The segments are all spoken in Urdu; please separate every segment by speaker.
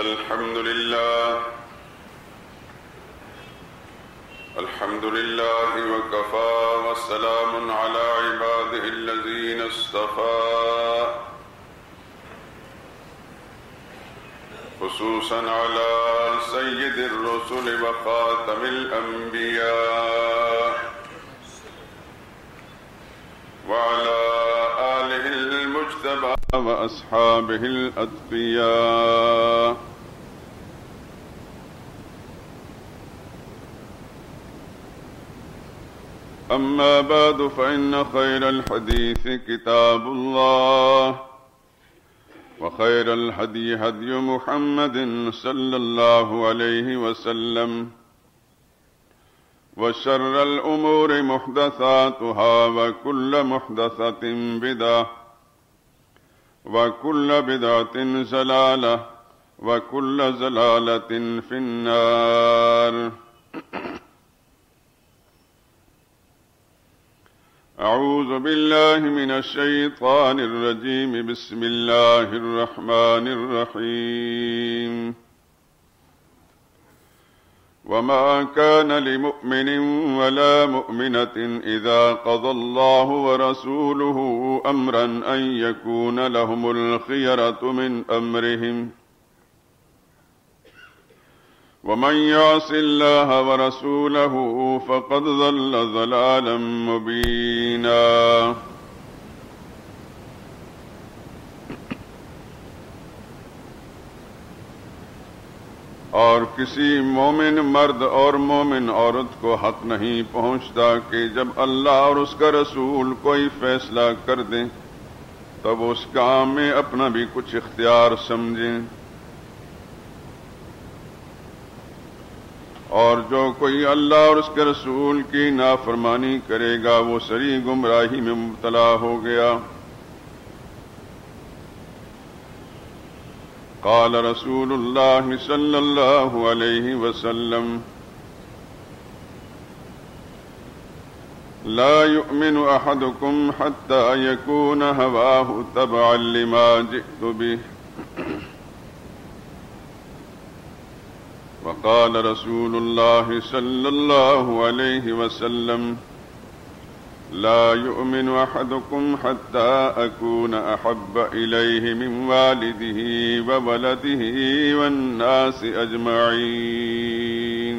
Speaker 1: الحمد لله وكفى والسلام على عباده الذين اصطفى خصوصا على سيد الرسل وخاتم الأنبياء وعلى آله المجتبى وأصحابه الأتقياء. أما بعد فإن خير الحديث كتاب الله وخير الهدي هدي محمد صلى الله عليه وسلم وشر الأمور محدثاتها وكل محدثة بدعة وكل بدعة ضلالة وكل ضلالة في النار. أعوذ بالله من الشيطان الرجيم. بسم الله الرحمن الرحيم. وما كان لمؤمن ولا مؤمنة إذا قضى الله ورسوله أمرا أن يكون لهم الخيرة من أمرهم ومن يعص الله ورسوله فقد ضل ضلالا مبينا. اور کسی مومن مرد اور مومن عورت کو حق نہیں پہنچتا کہ جب اللہ اور اس کا رسول کوئی فیصلہ کر دیں تب اس کام میں اپنا بھی کچھ اختیار سمجھیں، اور جو کوئی اللہ اور اس کے رسول کی نافرمانی کرے گا وہ سری گمراہی میں مبتلا ہو گیا. قال رسول اللہ صلی اللہ علیہ وسلم: لا يؤمن أحدكم حتى يكون هواه تبعا لما جئت به. وقال رسول الله صلى الله عليه وسلم: لا يؤمن أحدكم حتى أكون أحب إليه من والده وولده والناس أجمعين.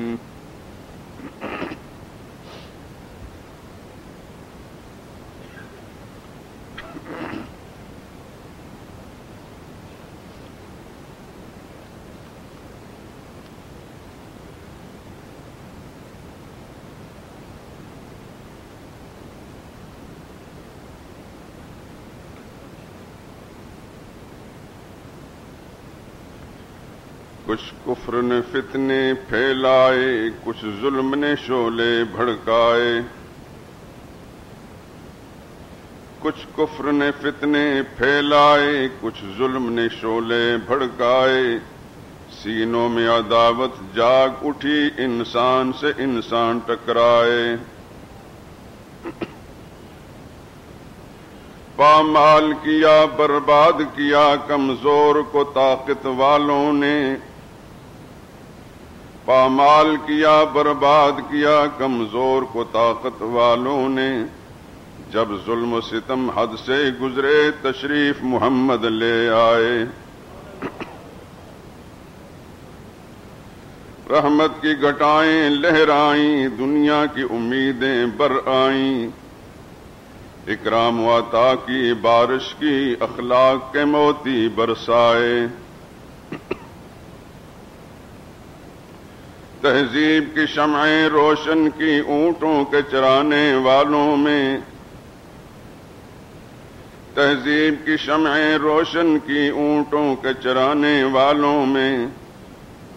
Speaker 1: کچھ کفر نے فتنے پھیلائے، کچھ ظلم نے شعلے بھڑکائے. کچھ کفر نے فتنے پھیلائے، کچھ ظلم نے شعلے بھڑکائے. سینوں میں عداوت جاگ اٹھی، انسان سے انسان ٹکرائے. پامال کیا برباد کیا کمزور کو طاقت والوں نے. پامال کیا برباد کیا کمزور کو طاقت والوں نے. جب ظلم و ستم حد سے گزرے تشریف محمد لے آئے. رحمت کی گھٹائیں لہرائیں، دنیا کی امیدیں بر آئیں. اکرام و عطا کی بارش کی، اخلاق کے موتی برسائے. تہذیب کی شمعیں روشن کی اونٹوں کے چرانے والوں میں. تہذیب کی شمعیں روشن کی اونٹوں کے چرانے والوں میں.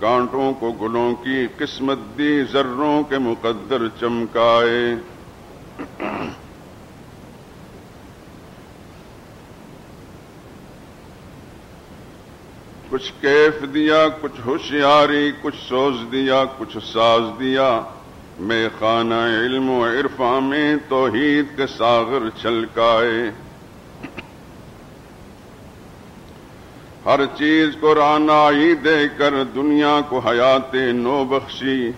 Speaker 1: کانٹوں کو گلوں کی قسمت دی، ذروں کے مقدر چمکائے. کچھ کیف دیا، کچھ ہوشیاری، کچھ سوز دیا، کچھ ساز دیا. میں خانہ علم و عرفاں میں توحید کے ساغر چھلکائے. ہر چیز کو رعنائی دے کر دنیا کو حیات نو بخشی،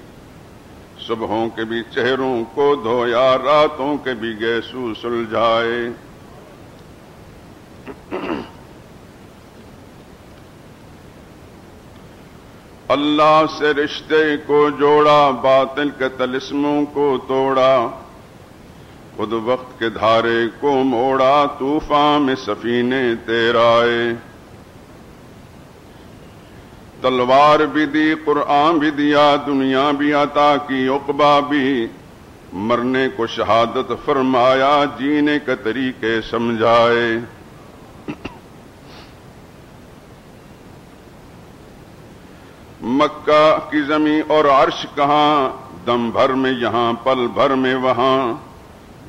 Speaker 1: صبحوں کے بھی چہروں کو دھویا، راتوں کے بھی گیسو سلجھائے۔ اللہ سے رشتے کو جوڑا، باطل کے طلسموں کو توڑا، خود وقت کے دھارے کو موڑا، طوفان میں سفینے تیرائے۔ تلوار بھی دی، قرآن بھی دیا، دنیا بھی عطا کی، عقبہ بھی، مرنے کو شہادت فرمایا، جینے کے طریقے سمجھائے۔ مکہ کی زمین اور عرش کہاں، دم بھر میں یہاں، پل بھر میں وہاں،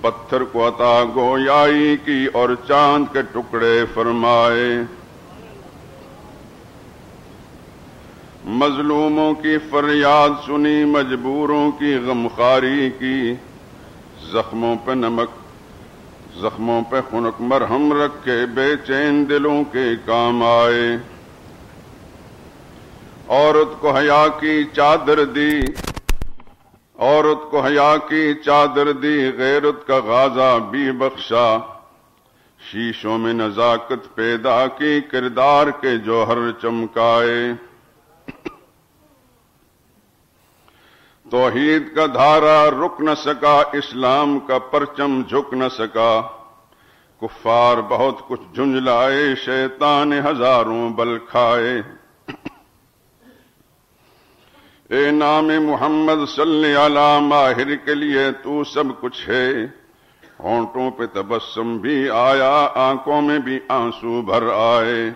Speaker 1: پتھر کو عطا گویائی کی اور چاند کے ٹکڑے فرمائے۔ مظلوموں کی فریاد سنی، مجبوروں کی غمخواری کی، زخموں پہ نمک، زخموں پہ خنک مرہم رکھے، بے چین دلوں کے کام آئے۔ عورت کو حیا کی چادر دی، عورت کو حیا کی چادر دی، غیرت کا غازہ بھی بخشا، شیشوں میں نزاکت پیدا کی، کردار کے جوہر چمکائے۔ توحید کا دھارا رک نہ سکا، اسلام کا پرچم جھک نہ سکا، کفار بہت کچھ جھنجھلائے، شیطان ہزاروں بل کھائے۔ اے نام محمد صلی علی ماہر کے لیے تو سب کچھ ہے، ہونٹوں پہ تبسم بھی آیا، آنکھوں میں بھی آنسو بھر آئے۔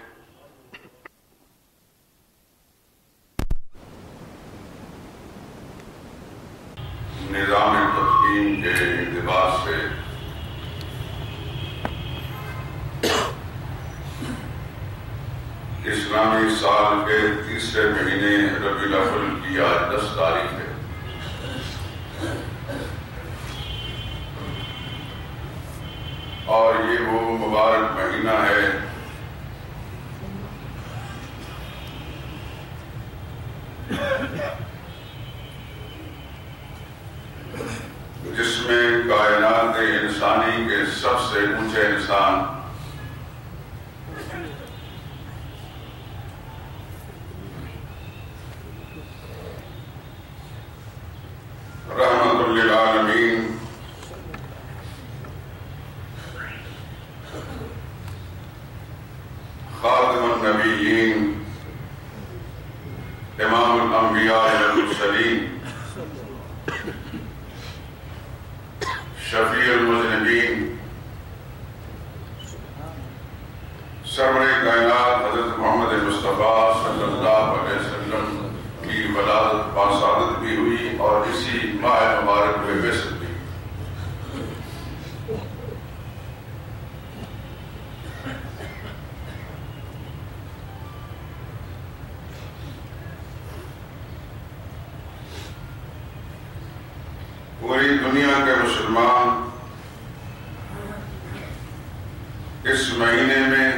Speaker 1: نظام تقسیم کے اقتباس سے اسلامی سال کے تیسرے مہینے ربیع الاول کی آج 10 تاریخ ہے۔ اور یہ وہ مبارک مہینہ ہے جس میں کائنات انسانی کے سب سے اونچے انسان رحمت للعالمین خاتم النبیین امام الانبیاء والمرسلین شفیع المذنبین سرور کائنات حضرت محمد مصطفیٰ صلی اللہ علیہ وسلم کی ولادت باسعادت بھی ہوئی اور اسی ماہ مبارک میں بعثت بھی۔ پوری دنیا کے مسلمان اس مہینے میں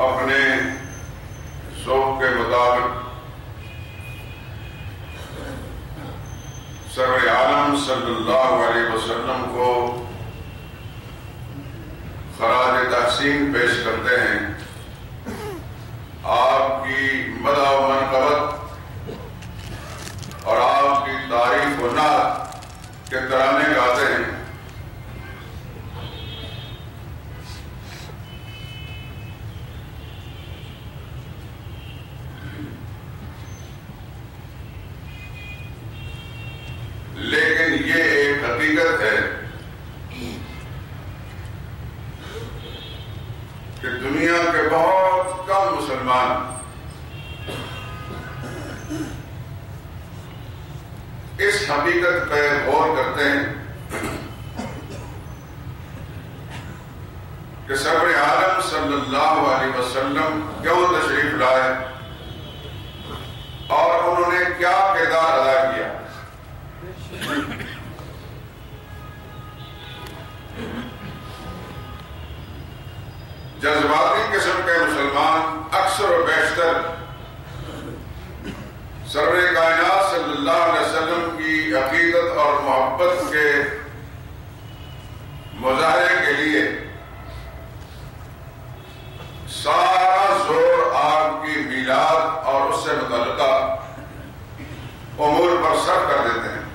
Speaker 1: اپنے ذوق کے مطابق سرور عالم صلی اللہ علیہ وسلم کو خراج تحسین پیش کرتے ہیں، آپ کی مدح و منقبت اور آپ کی تعریف و نعت کے ترانے گاتے ہیں۔ لیکن یہ ایک حقیقت ہے کہ دنیا کے بہت کم مسلمان اس حقیقت پہ غور کرتے ہیں کہ سرور عالم صلی اللہ علیہ وسلم کیوں تشریف لائے اور انہوں نے کیا کردار ادا کیا۔ مظاہرے کے لیے سارا زور آپ کی میلاد اور اس سے متعلقہ امور پر صرف کر دیتے ہیں۔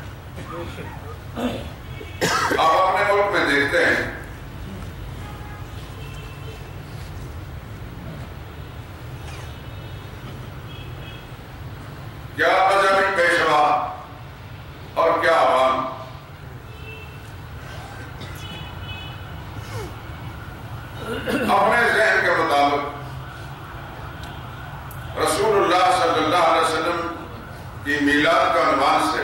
Speaker 1: آپ اپنے ملک میں دیکھتے ہیں کیا مذہبی پیشوا اور کیا عوام اپنے ذہن کے مطابق رسول اللہ صلی اللہ علیہ وسلم کی میلاد کا عنوان سے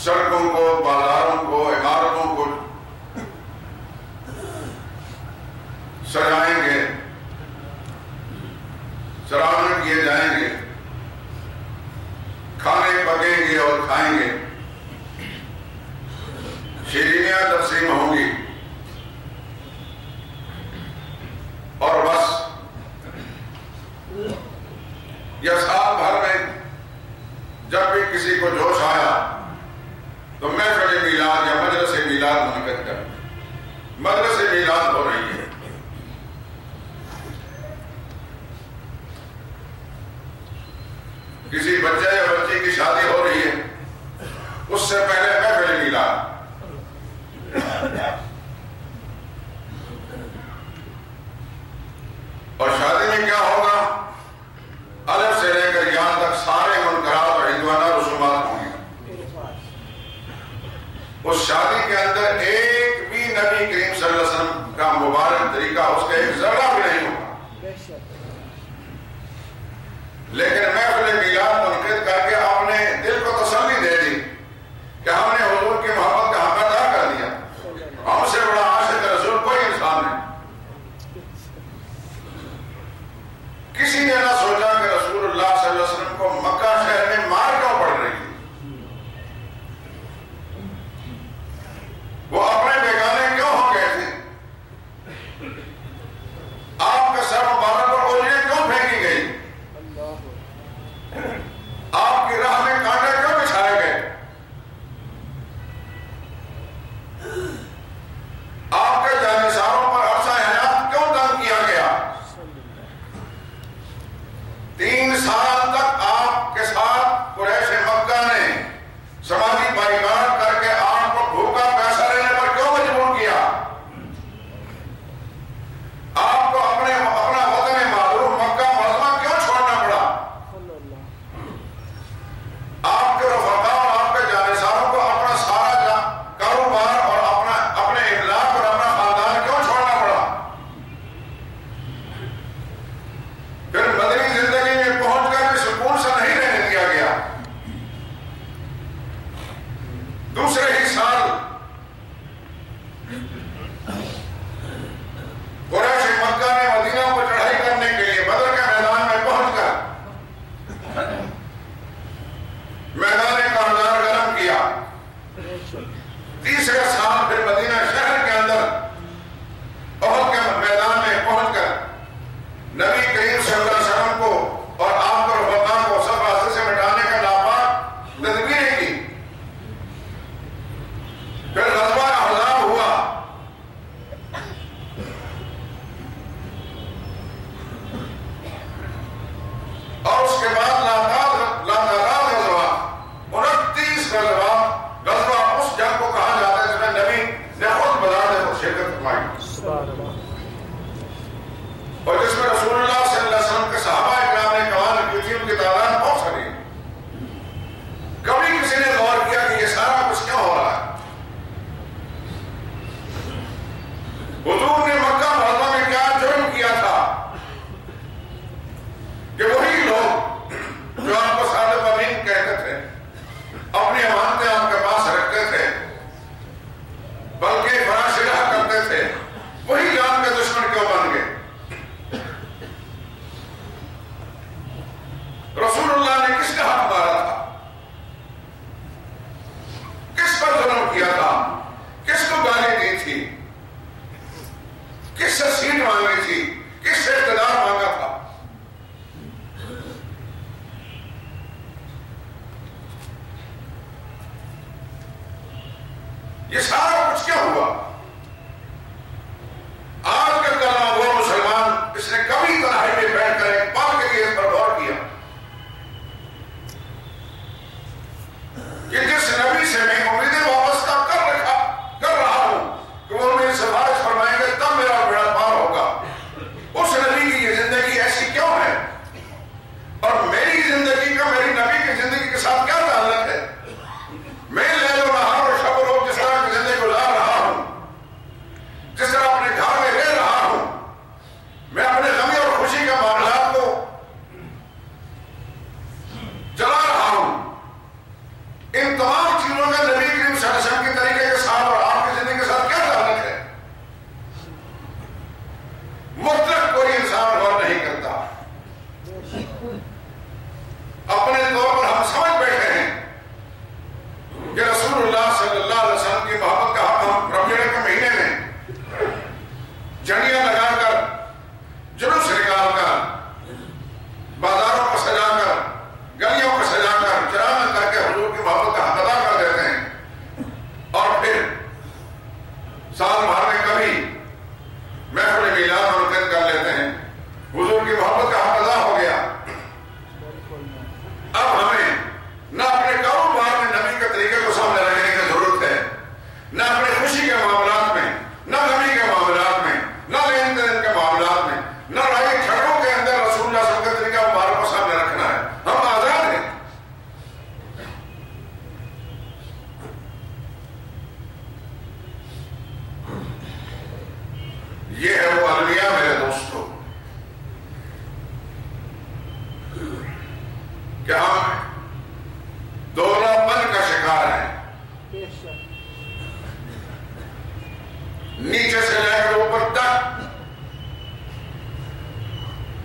Speaker 1: سڑکوں کو، بازاروں کو، عمارتوں کو سجائیں گے، سراہنے کیے جائیں گے، کھانے پکیں گے اور کھائیں گے، شیرینیاں تقسیم ہوں گی، اور بس یا سال بھر میں جب بھی کسی کو جوش آیا تو محفل میلاد یا مجلس میلاد منعقد کر، مجلس میلاد ہو رہی ہے۔ کسی بچے یا بچی کی شادی ہو رہی ہے، اس سے پہلے محفل میلاد، اور شادی میں کیا ہوگا؟ الف سے لے کر یہاں تک سارے منکرات اور ہندوانہ رسومات ہوں گے۔ اس شادی کے اندر ایک بھی نبی کریم صلی اللہ علیہ وسلم کا مبارک طریقہ اس کا ایک ذرہ بھی نہیں ہوگا، لیکن محفل میلاد منعقد کر کے آپ نے دل کو تسلی دے دی کہ ہم نے حضور کی محبت کا حق ادا کر دیا، ہم سے بڑا عاشق رسول کوئی انسان نہیں۔ کسی نے نہ سوچا کہ رسول اللہ صلی اللہ علیہ وسلم کو مکہ شہر میں مار کیوں پڑ رہی ہے، وہ اپنے بیگانے کیوں ہو گئے تھے، آپ کا سر مبارک پر اونگلیاں کیوں پھینکی گئی، آپ کی راہ میں کانٹے کیوں بچھائے گئے، آپ کے جانثاروں پر عرصہ حیات کیوں تنگ کیا گیا۔ 3 سال تک آپ کے ساتھ قریش مکہ نے سماجی بائیکاٹ کر کے آپ کو بھوکا پیسہ لینے پر کیوں مجبور کیا، آپ کو اپنا وطن معذور مکہ معظمہ کیوں چھوڑنا پڑا۔
Speaker 2: کے ساتھ کیا تعلق ہے؟ میں لیل و نہار اور شب و روز جس طرح کی زندگی گزار رہا ہوں، جس طرح اپنے گھر میں رہ رہا ہوں، میں اپنے غمی اور خوشی کے معاملات کو چلا رہا ہوں، ان تمام چیزوں کا نبی کریم صلی اللہ علیہ وسلم کے طریقے کے ساتھ اور آپ کی زندگی کے ساتھ کیا تعلق ہے؟ مطلق کوئی انسان غور نہیں کرتا۔ اپنے طور پر ہم سمجھ بیٹھے ہیں کہ رسول اللہ صلی اللہ علیہ وسلم کی محبت کا حق ہم رمضان کے مہینے میں جھنڈیاں لگا کر، جلوس نکال کر، بازاروں کو سجا کر، گلیوں کو سجا کر، چراغاں کر کے حضور کی محبت کا حق ادا کر دیتے ہیں، اور پھر سال بھر میں کبھی محفل میلاد منعقد کر لیتے ہیں۔ حضور کی محبت کا حق ادا ہو گیا۔ اب ہمیں نہ اپنے کاروبار میں نبی کے طریقے کو سامنے رکھنے کی ضرورت ہے، نہ اپنے خوشی کے معاملات میں، نہ غمی کے معاملات میں، نہ لین دین کے معاملات میں، نہ لڑائی جھگڑوں کے اندر رسول اللہ صلی اللہ علیہ وسلم کے طریقہ مبارک کو سامنے رکھنا ہے۔ ہم آزاد ہیں۔ یہ ہے وہ المیہ میرے دوستوں کہ ہم دونوں پن کا شکار ہیں، نیچے سے لے کر اوپر تک،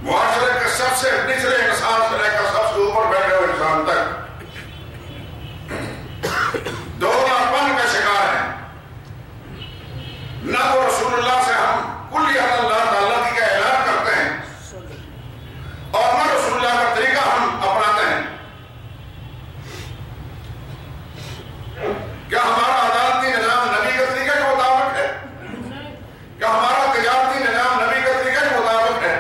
Speaker 2: معاشرے کے سب سے نچلے انسان سے لے کر سب سے اوپر بیٹھے ہوئے انسان تک دونوں پن کا شکار ہیں۔ نہ تو رسول اللہ سے ہم کلیت اللہ تعالیٰ کی کا اعلان کرتے ہیں، اور نہ رسول اللہ کا طریقہ ہم اپناتے ہیں۔ کیا ہمارا عدالتی نظام نبی کے طریقے کے مطابق ہے؟ کیا ہمارا تجارتی نظام نبی کے طریقے کے مطابق ہے؟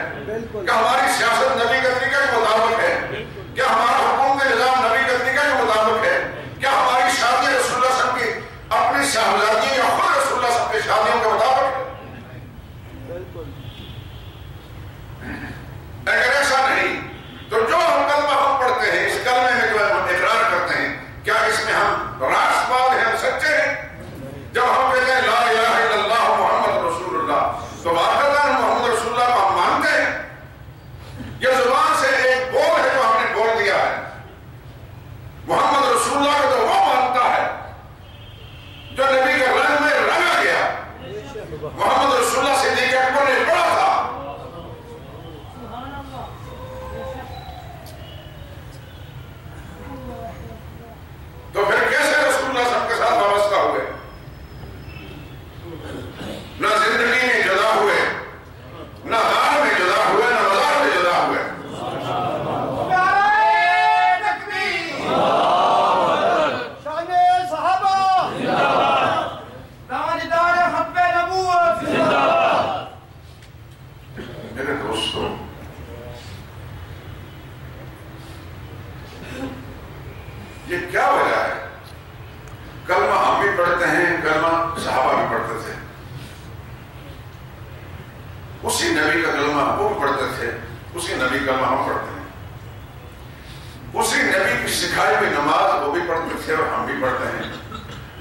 Speaker 2: کیا ہماری سیاست نبی کے طریقے کے مطابق ہے؟ کیا ہمارا حکومتی نظام نبی کے طریقے کے مطابق ہے؟ کیا ہماری شادی رسول اللہ صلی اللہ علیہ وسلم کی اپنی صاحبزادی یا خود رسول اللہ صلی اللہ علیہ وسلم کی شادیوں کے مطابق ہے؟ اگر ایسا نہیں تو جو ہم کلمہ ہم پڑھتے ہیں، اس کلمے میں جو ہم اقرار کرتے ہیں، کیا اس میں ہم راست بات ہیں، ہم سچے ہیں؟ جب ہم کہتے ہیں لا الہ الا اللہ محمد رسول اللہ، تو واقعہ محمد رسول اللہ کو ہم مانتے ہیں؟ یہ زبان سے ایک بول ہے جو ہم نے بول دیا ہے۔ محمد رسول اللہ کو تو وہ مانتا ہے جو نبی کے رنگ میں رنگا گیا۔ محمد رسول اللہ صدیق اکبر نے پڑھا تھا۔ تو پھر کیسے رسول اللہ سب کے ساتھ وابستہ ہوئے؟ نہ زندگی میں جدا ہوئے، نہ دار میں جدا ہوئے، نہ مزار میں جدا ہوئے۔
Speaker 3: شان صحابہ تاجدار حب نبوت۔
Speaker 2: میرے دوستوں، یہ کیا وجہ ہے؟ کلمہ ہم بھی پڑھتے ہیں، کلمہ صحابہ بھی پڑھتے تھے، اسی نبی کا کلمہ وہ بھی پڑھتے تھے، اسی نبی کا کلمہ ہم پڑھتے ہیں، اسی نبی کی سکھائی ہوئی نماز وہ بھی پڑھتے تھے اور ہم بھی پڑھتے ہیں،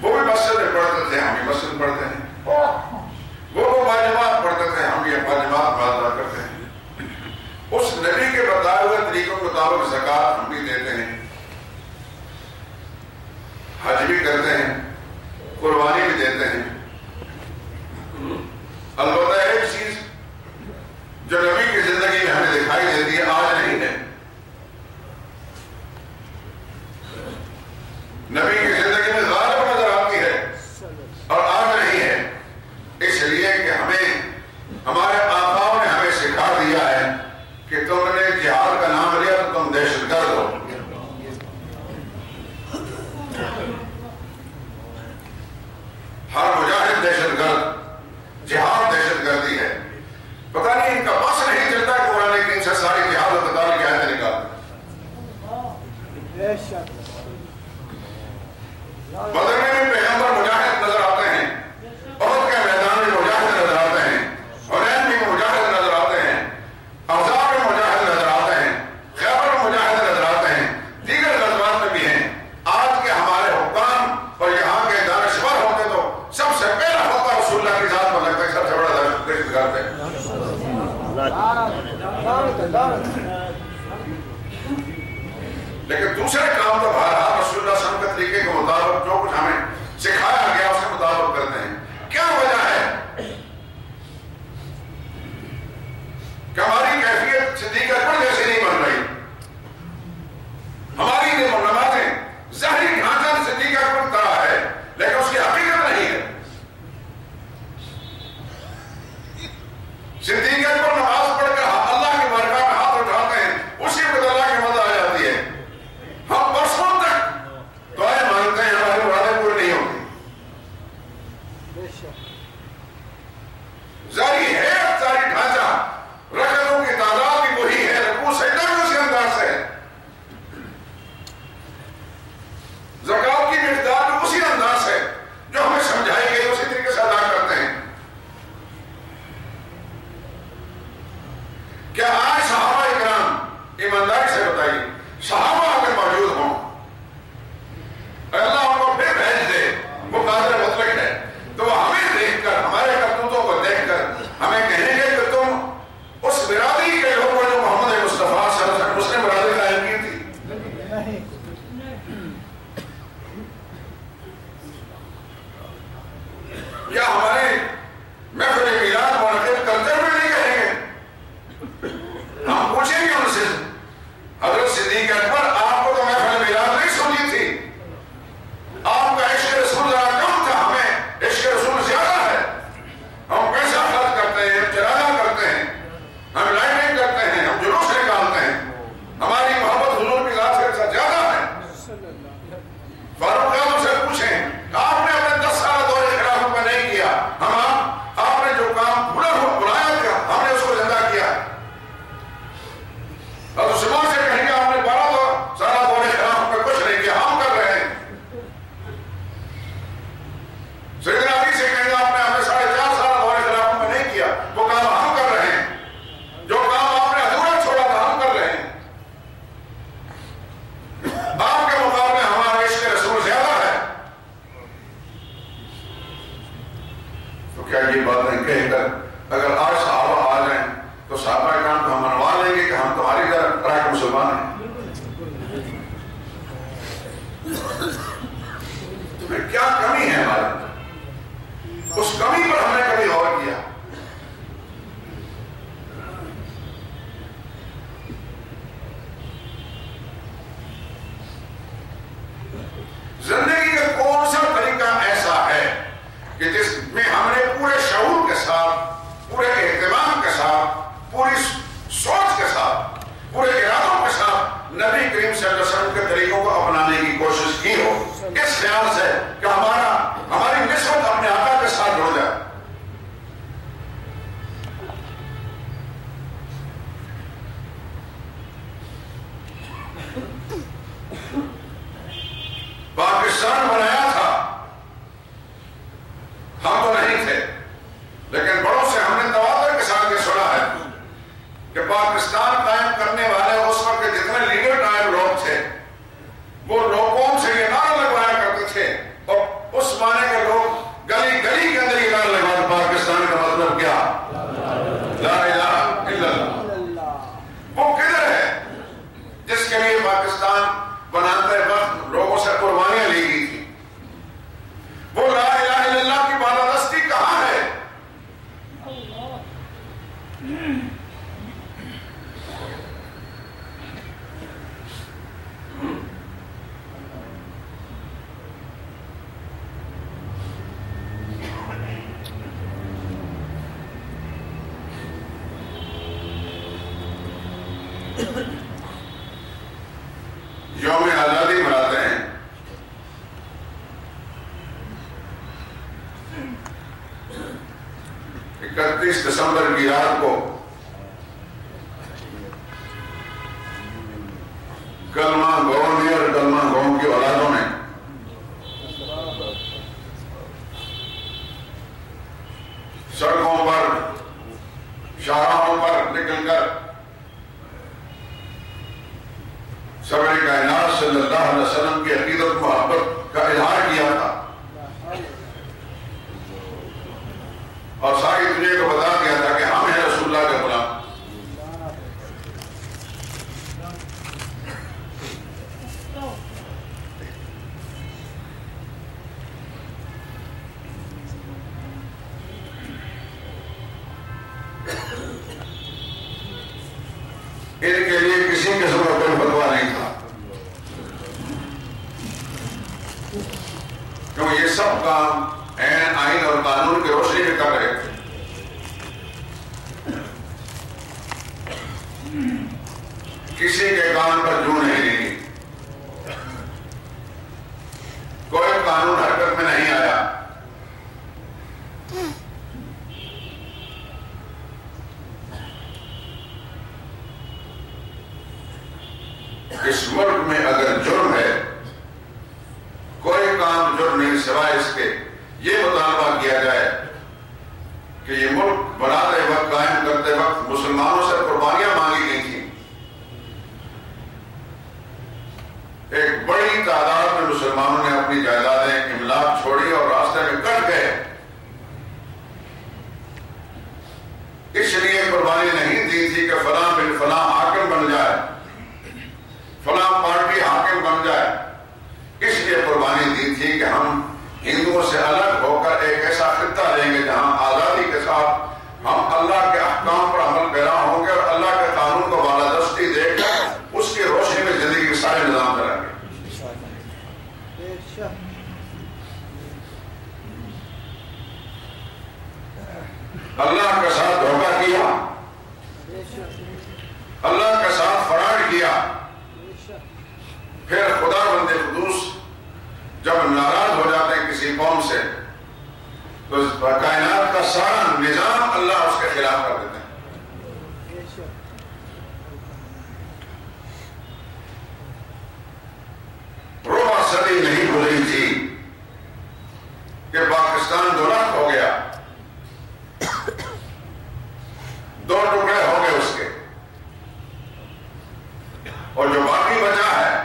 Speaker 2: وہ بھی مسجد میں پڑھتے تھے، ہم بھی مسجد پڑھتے ہیں، وہ باجماعت پڑھتے تھے، ہم بھی باجماعت ادا کرتے ہیں، اس نبی کے بتائے ہوئے طریقوں کے مطابق زکوٰۃ ہم بھی دیتے ہیں، حج بھی کرتے ہیں، قربانی بھی دیتے ہیں۔ البتہ ایک چیز جو نبی کی زندگی میں ہمیں دکھائی دیتی ہے، آج نہیں ہے۔ نبی کی زندگی میں غالب نظر آتی ہے اور آج نہیں ہے، اس لیے کہ ہمیں ہمارے آقاؤں نے ہمیں سکھا دیا ہے کہ تم نے جہاد کا نام لیا تو تم دہشت گرد ہو۔ ہر مجاہد دہشت گرد، جہاد دہشت گردی ہے۔ پتہ نہیں ان کا بس نہیں چلتا کہ قرآن کریم سے ساری جہاد و قتال کی آیتیں نکالتے۔ بدر میں بھی پیغمبر مجاہد نظر آتے ہیں، احد کے میدان میں مجاہد نظر آتے ہیں، حنین میں مجاہد نظر آتے ہیں، احزاب میں مجاہد نظر آتے ہیں، خیبر میں مجاہد نظر آتے ہیں، دیگر غزوات میں بھی لیکن دوسرے کام تو بہرحال رسول اللہ صلی اللہ علیہ وسلم کے طریقے کے مطابق جو کچھ ہمیں سکھایا گیا اس کے مطابق کرتے ہیں. کیا وجہ ہے کہ ہماری کیفیت صدیق اکبر جیسی نہیں بن رہی؟ ہماری نمازیں ظاہری ڈھانچہ صدیق اکبر کی طرح ہے لیکن اس کی حقیقت نہیں ہے. صدیق اکبر نماز پڑھ کر اللہ کی بارگاہ میں ہاتھ اٹھاتے ہیں, اسی وقت اللہ کی مدد آ جاتی ہے. ہم برسوں تک دعائیں مانگتے ہیں, ہمارے مرادیں پوری نہیں ہوتی. ظاہری ہے ظاہری ڈھانچہ, رکعتوں کی تعداد بھی وہی ہے, رکوع سجدہ بھی اسی انداز سے ہے, زکات کی مقدار بھی اسی انداز سے جو ہمیں سمجھائی گئی اسی طریقے سے ادا کرتے ہیں. کیا آج صحابہ اکرام ایمانداری سے بتائیے, صحابہ اگر موجود ہوں, اللہ ان کو پھر بھیج دے, وہ قادر مطلق ہے, تو وہ ہمیں دیکھ کر, ہمارے کرتوتوں کو دیکھ کر ہمیں کہیں گے کہ تم اس برادری کے لوگ جو محمد مصطفیٰ صلی اللہ علیہ وسلم اس نے برادری قائم کی تھی. کیا ہمارے محفل میلاد منعقد کرتے ہوئے نہیں کہیں گے؟ ہم پوچھیں گے ان سے, حضرت صدیق اکبر آپ کو تو محفل میلاد نہیں سنی تھی, آپ کا عشق رسول ذرا کم تھا, ہمیں عشق رسول زیادہ ہے. ہم پیسہ خرچ کرتے ہیں, ہم چراغاں کرتے ہیں, ہم لائٹنگ کرتے ہیں, ہم جلوس نکالتے ہیں, ہماری محبت حضور کی ذات سے زیادہ ہے. فاروق اعظم سے پوچھیں, آپ نے اپنے 10 سال دور خلافت میں نہیں کیا, آپ نے جو کام بنایا تھا ہم نے اس کو زندہ کیا. اور عثمان سے کہیں گے آپ نے 12 سال دور خلافت میں کچھ نہیں کیا, ہم کر رہے ہیں. سیدنا علی سے کہیں گے آپ نے ہمیں 4.5 سال دور خلافت میں نہیں کیا, وہ کام ہم کر رہے ہیں. جو کام آپ نے ادھورا چھوڑا تھا ہم کر رہے ہیں. آپ کے مقابلے ہمارا عشق رسول زیادہ ہے. تو کیا یہ باتیں کہہ کر اگر آج صحابہ آ جائیں تو صحابہ کرام کو ہم منوا لیں گے کہ ہم تمہاری طرح کے مسلمان ہیں؟ کیا کمی ہے ہماری؟ اس کمی پر ہم نے کبھی غور کیا؟ زندگی کا کون سا طریقہ ایسا ہے کہ جس میں ہم نے پورے شعور کے ساتھ, پورے اہتمام کے ساتھ, پوری سوچ کے ساتھ, پورے ارادوں کے ساتھ نبی کریم صلی اللہ علیہ وسلم کے طریقوں کو اپنانے کی کوشش کی ہو, اس خیال سے کہ ہماری نسبت اپنے آقا کے ساتھ جڑ جائے. پاکستان بنایا تھا, ہم تو نہیں تھے, لیکن بڑوں سے ہم نے تواتر کے ساتھ یہ سنا ہے کہ پاکستان قائم کرنے والے اس وقت کے جتنے لیڈر ٹائپ لوگ تھے وہ لوگوں سے یہ نعرہ لگوایا کرتے تھے, اور اس زمانے کے لوگ گلی گلی کے اندر یہ نعرہ لگواتے, پاکستان کا مطلب کیا؟ لا الہ الا اللہ. وہ کدھر ہے جس کے لیے پاکستان بناتے وقت لوگوں سے قربانیاں لی گئی تھی؟ وہ لا الہ الا اللہ کی بالادستی کہاں ہے؟ یوم آزادی مناتے ہیں, 31 دسمبر کی رات کو کلمہ گاؤں نے اور کلمہ گاؤں کی اولادوں نے سڑکوں پر, شاہراہوں پر نکل کر سرور کائنات صلی اللہ علیہ وسلم کی عقیدت محبت کا اظہار کیا تھا, اور ساری دنیا کو بتا دیا تھا کہ ہم ہیں رسول اللہ کے غلام. سب کام عین آئین اور قانون کی روشنی میں کر رہے تھے. کسی کے کان پر جوں نہیں لگی, کوئی قانون حرکت میں نہیں آیا. اس ملک میں اگر جرم ہے, کوئی کام جرم نہیں سوائے اس کے یہ مطالبہ کیا جائے کہ یہ ملک بناتے وقت, قائم کرتے وقت مسلمانوں سے قربانیاں مانگی گئی تھیں. ایک بڑی تعداد میں مسلمانوں نے اپنی جائیدادیں املاک چھوڑی اور راستے میں کٹ گئے. اس لیے قربانی نہیں دی تھی کہ فلاں بن فلاں حاکم بن جائے, فلاں پارٹی حاکم بن جائے. اس لیے قربانی دی تھی کہ ہم ہندوؤں سے الگ ہو کر ایک ایسا خطہ لیں گے جہاں آزادی کے ساتھ ہم اللہ کے احکام پر عمل پیرا ہوں گے اور اللہ کے قانون کو بالادستی دے کر اس کی روشنی میں زندگی کے سارے نظام کریں گے. اللہ کے ساتھ دھوکہ کیا, اللہ کے ساتھ فراڈ کیا. پھر خدا بندے قدوس جب ناراض ہو جاتے ہیں کسی قوم سے تو کائنات کا سارا نظام اللہ اس کے خلاف کر دیتے ہیں. ربع صدی نہیں گزری تھی کہ پاکستان دو لاکھ ہو گیا, دو ٹکڑے ہو گئے اس کے, اور جو باقی بچا ہے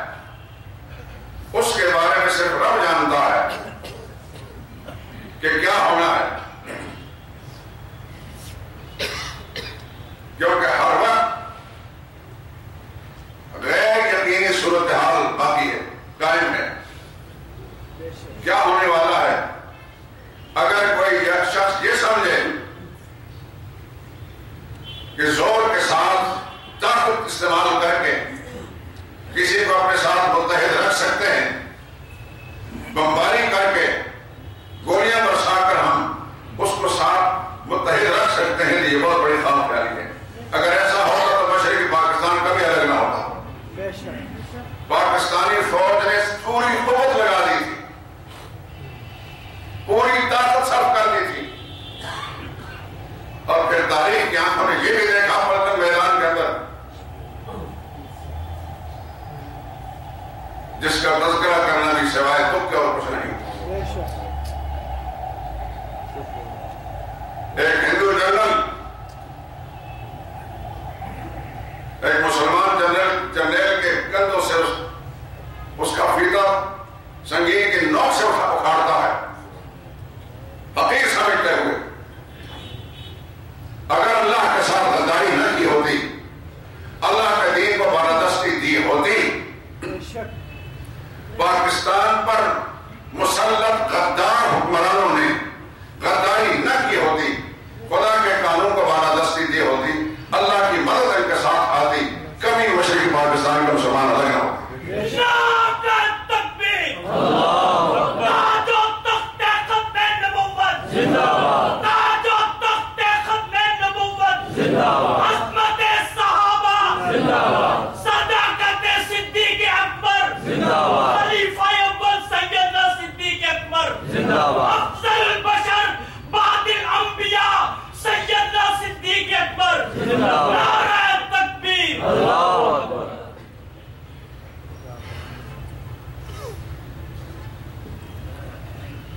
Speaker 2: اس کے بارے میں صرف رب جانتا ہے کہ کیا ہونا ہے. کیونکہ ہر وقت غیر یقینی صورتحال باقی ہے, قائم ہے. کیا ہونے والا ہے؟ اگر کوئی شخص یہ سمجھے کہ زور کے ساتھ طاقت استعمال کر کے کسی کو اپنے ساتھ متحد رکھ سکتے ہیں, بمباری کر کے گولیاں برسا کر ہم اس کو ساتھ متحد رکھ سکتے ہیں, یہ بہت بڑی خام خیالی ہے. اگر ایسا ہوتا تو مشرقی پاکستان کبھی الگ نہ ہوتا. پاکستانی فوج نے پوری قوت لگا دی تھی, پوری طاقت صرف کر دی تھی, اور پھر تاریخ کی آنکھوں نے یہ بھی دیکھا پلٹن میدان کے اندر جس کا تذکرہ کرنا بھی سوائے دکھ کے اور کچھ نہیں. ایک ہندو جنرل ایک مسلمان جنرل کے کندھوں سے اس کا فیتا سنگین کی نوک سے اکھاڑتا ہے, حقیر سمجھتے ہوئے. اگر اللہ کے ساتھ غداری نہ کی ہوتی, اللہ کے دین کو بالادستی دی ہوتی, پاکستان پر مسلط غدار حکمرانوں نے غداری نہ کی ہوتی, خدا کے قانون کو بالادستی دی ہوتی, اللہ کی مدد ان کے ساتھ آتی, کبھی مشرقی پاکستان کا مسلمان الگ نہ ہوتا.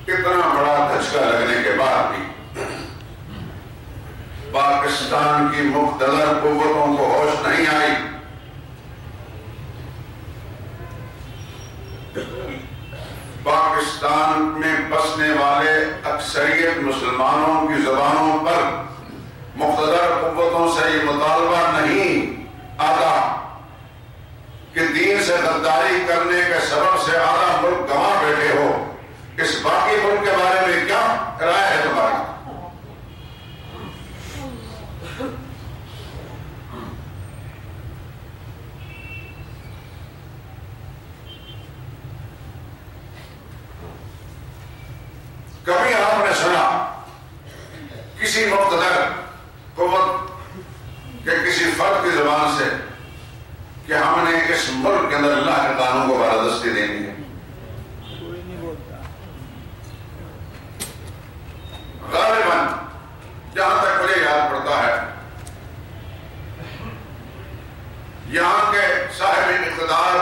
Speaker 2: اتنا بڑا دھچکا لگنے کے بعد بھی پاکستان کی مقتدر قوتوں کو ہوش نہیں آئی. پاکستان میں بسنے والے اکثریت مسلمانوں کی زبانوں پر مقتدر قوتوں سے یہ مطالبہ نہیں آتا کہ دین سے غداری کرنے کے سبب سے آدھا ملک گنوا بیٹھے ہو. اس باقی ملک کے بارے میں کیا رائے ہے تمہاری؟ کسی مقتدر قوت کے کسی فرد کی زبان سے کہ ہم نے اس ملک کے اندر اللہ کے قانون کو بالادستی دینی ہے. غالباً جہاں تک مجھے یاد پڑتا ہے یہاں کے صاحب اقتدار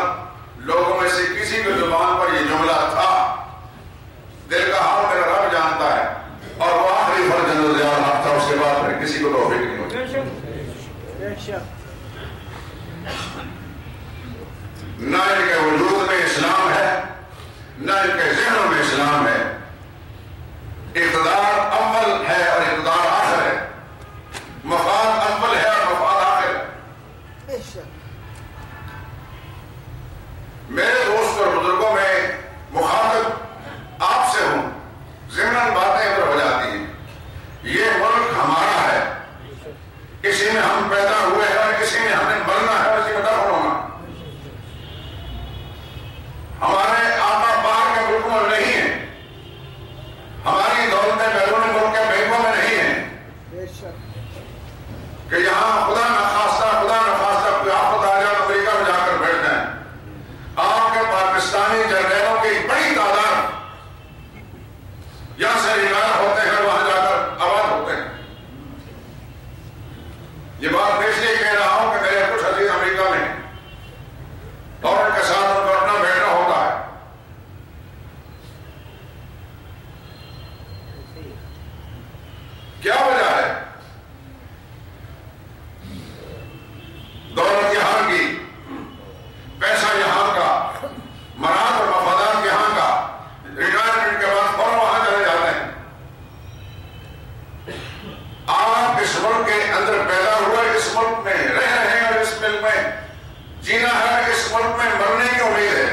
Speaker 2: لوگوں میں سے کسی کی زبان پر یہ جملہ تھا، دل کا حال میرا رب جانتا ہے، اور وہ آخری فرد جنرل ضیاء الحق تھا. اس کے بعد پھر کسی کو توفیق نہیں ہوتی. نہ ان کے وجود میں اسلام ہے، نہ ان کے ذہنوں میں اسلام ہے. اقتدار اول ہے اور اقتدار آخر ہے، مفاد اول ہے اور مفاد آخر ہے. میرے دوست اور بزرگوں میں مخاطب آپ سے ہوں، ضمناً باتیں ادھر ہو جاتی ہیں. یہ ملک ہمارا ہے، اسی میں ہم پیدا ہوئے ہیں اور اسی میں ہم نے مرنا ہے اور اسی میں دفن ہونا. ہمارے آقا باہر کے ملکوں میں نہیں ہیں، ہماری دولتیں بیرون ملک کے بینکوں میں نہیں ہیں کہ یہاں خدا نخواستہ کوئی آفت آ جائے امریکہ میں جا کر بیٹھ جائیں. آپ کے پاکستانی جرنیلوں کی بڑی تعداد یہاں سے ریٹائر ہوتے ہیں، وہاں جا کر آباد ہوتے ہیں. یہ بات میں اس لیے کہہ رہا ہوں کہ میرے کچھ عزیز امریکہ میں اور ان کے ساتھ ان کو اپنا بیٹھنا ہوتا ہے. کیا وجہ ہے؟ دولت یہاں کی، پیسہ یہاں کا، مراد اور مفادات یہاں کا، ریٹائرمنٹ کے بعد فوراً وہاں چلے جاتے ہیں. آپ اس ملک کے اندر پیدا ہوئے، اس ملک میں رہ رہے ہیں اور اس ملک میں جینا ہے، اس ملک میں مرنے کی امید ہے.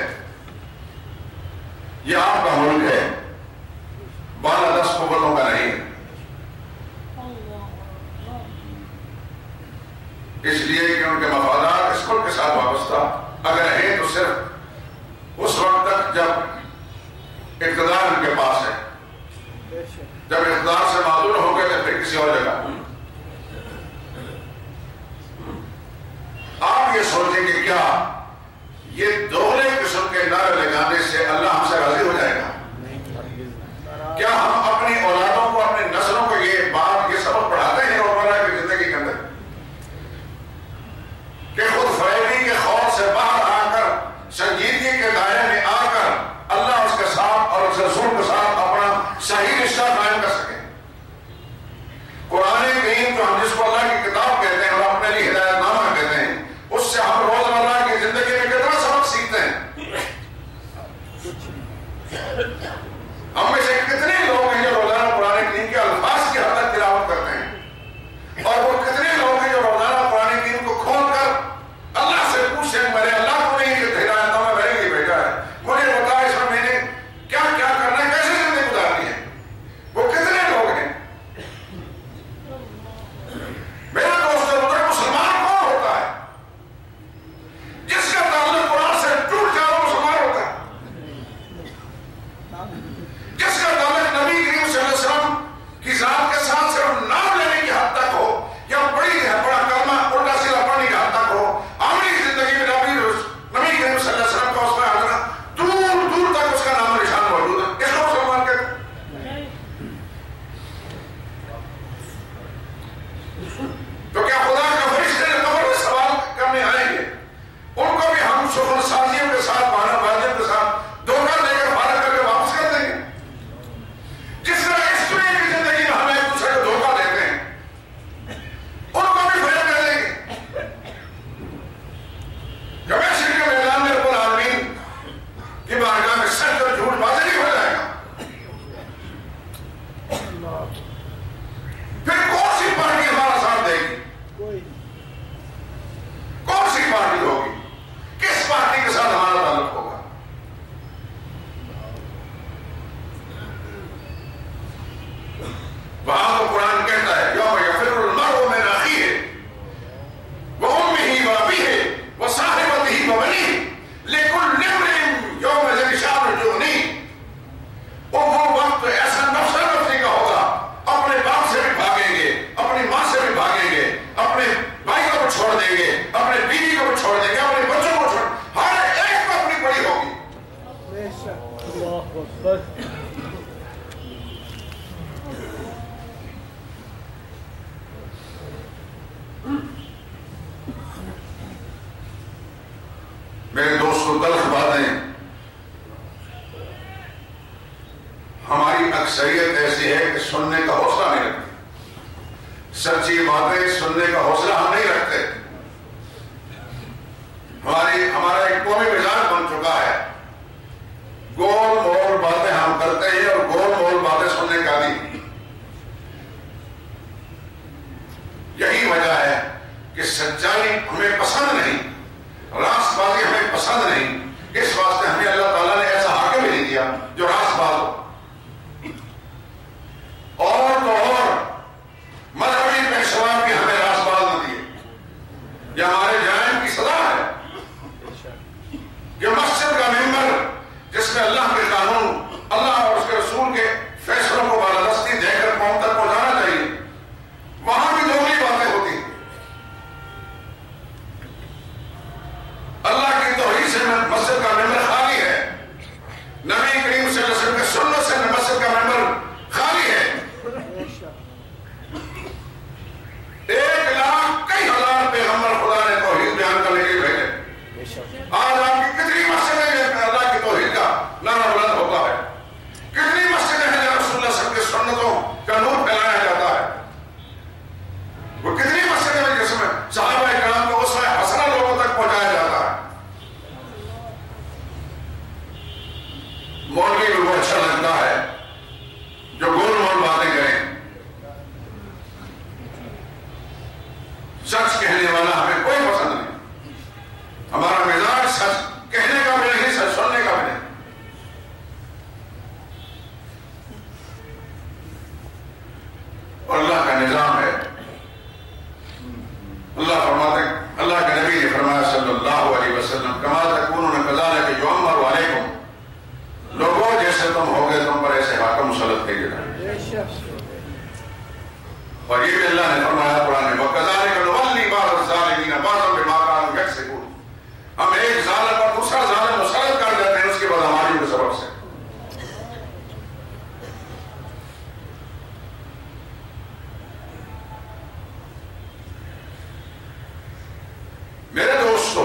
Speaker 2: یہ آپ کا ملک ہے، بالادست قوتوں کا نہیں ہے. اس لیے کہ ان کے مفادات اس ملک کے ساتھ وابستہ اگر ہیں تو صرف اس وقت تک جب اقتدار ان کے پاس ہے. جب اقتدار سے معذور ہو گئے تو پھر کسی اور جگہ. آپ یہ سوچیں کہ کیا یہ دوہرے قسم کے نعرے لگانے سے اللہ ہم سے راضی ہو جائے گا؟ کیا ہم اپنی اولادوں کو، اپنی نسلوں کو یہ بات، یہ سبق پڑھاتے ہیں روزمرہ کی زندگی کے اندر کہ خود فریبی کے خوف سے باہر آ کر، سنجیدگی کے دائرے میں آ کر اللہ اس کے ساتھ اور اس رسول کے ساتھ اپنا صحیح رشتہ قائم کر سکیں؟ قرآن کریم جو ہم جس کو اللہ کی کتاب کہتے ہیں اور اپنے لیے ہدایت نامہ کہتے ہیں، اس سے ہم روزمرہ کی زندگی میں کتنا سبق سیکھتے ہیں؟ میرے دوستوں، تلخ باتیں ہماری اکثریت ایسی ہے کہ سننے کا حوصلہ نہیں رکھتی، سچی باتیں سننے کا حوصلہ ہم نہیں رکھتے۔ ہمارا ایک قومی مزاج بن چکا ہے، گول مول باتیں ہم کرتے ہیں اور گول مول باتیں سننے کا عادی۔ یہی وجہ ہے کہ سچائی ہمیں پسند نہیں، راست بازی ہمیں پسند نہیں، اس واسطے ہمیں اللہ تعالیٰ نے ایسا حاکم بھی نہیں دیا جو راست باز ہو۔ اور تو اور مذہبی پیشوا بھی ہمیں راست باز نہ دیے، یہ ہمارے جرائم کی سزا ہے کہ مسجد کا ممبر جس میں اللہ کے قانون، اللہ اور اس کے رسول کے فیصلوں کو بالادستی دے کر قوم تک پہنچانا چاہیے، وہاں بھی دوگلی باتیں ہوتی ہیں۔ اللہ کی توحید سے مسجد کا ممبر خالی ہے، نبی کریم صلی اللہ علیہ وسلم کے سنت سے مسجد کا ممبر خالی ہے۔ 1,00,000 کئی ہزار پیغمبر خدا نے توحید بیان کرنے کے لیے بھیجے۔ آج آپ کی کتنی مسجدیں ہیں اللہ کی توحید کا نعرہ بلند ہوتا ہے، کتنی مسجدیں ہیں جہاں رسول اللہ صلی اللہ علیہ وسلم کے سنتوں کا نور پھیلایا جاتا ہے، وہ کتنی مسجدیں ہیں جس میں صحابہ کرام کو اسوہ حسنہ لوگوں تک پہنچایا جاتا ہے۔ مولوی بھی وہ اچھا لگتا ہے جو گول مول باتیں کریں، سچ کہنے والا ہمیں کوئی پسند نہیں، ہمارا مزاج سچ کہنے کا بھی نہیں، سچ سننے کا بھی نہیں۔ اور اللہ کا نظام ہے، اللہ فرماتے ہیں، اللہ کے نبی نے فرمایا صلی اللہ علیہ وسلم، کما تکونون کذالک یؤمر علیکم، لوگوں جیسے تم ہوگے تم پر ایسے حاکم مسلط کیے جائیں۔ اور یہ بھی اللہ نے فرمایا قرآن میں، وَكَذَلِكَ نُوَلِّي بَعْضَ الظَّالِمِينَ بَعْضًا بِمَا كَانُوا يَكْسِبُونَ، ہم ایک ظالم پر دوسرا ظالم مسلط کر دیتے ہیں اس کی بدعمالیوں کے سبب سے۔ میرے دوستو،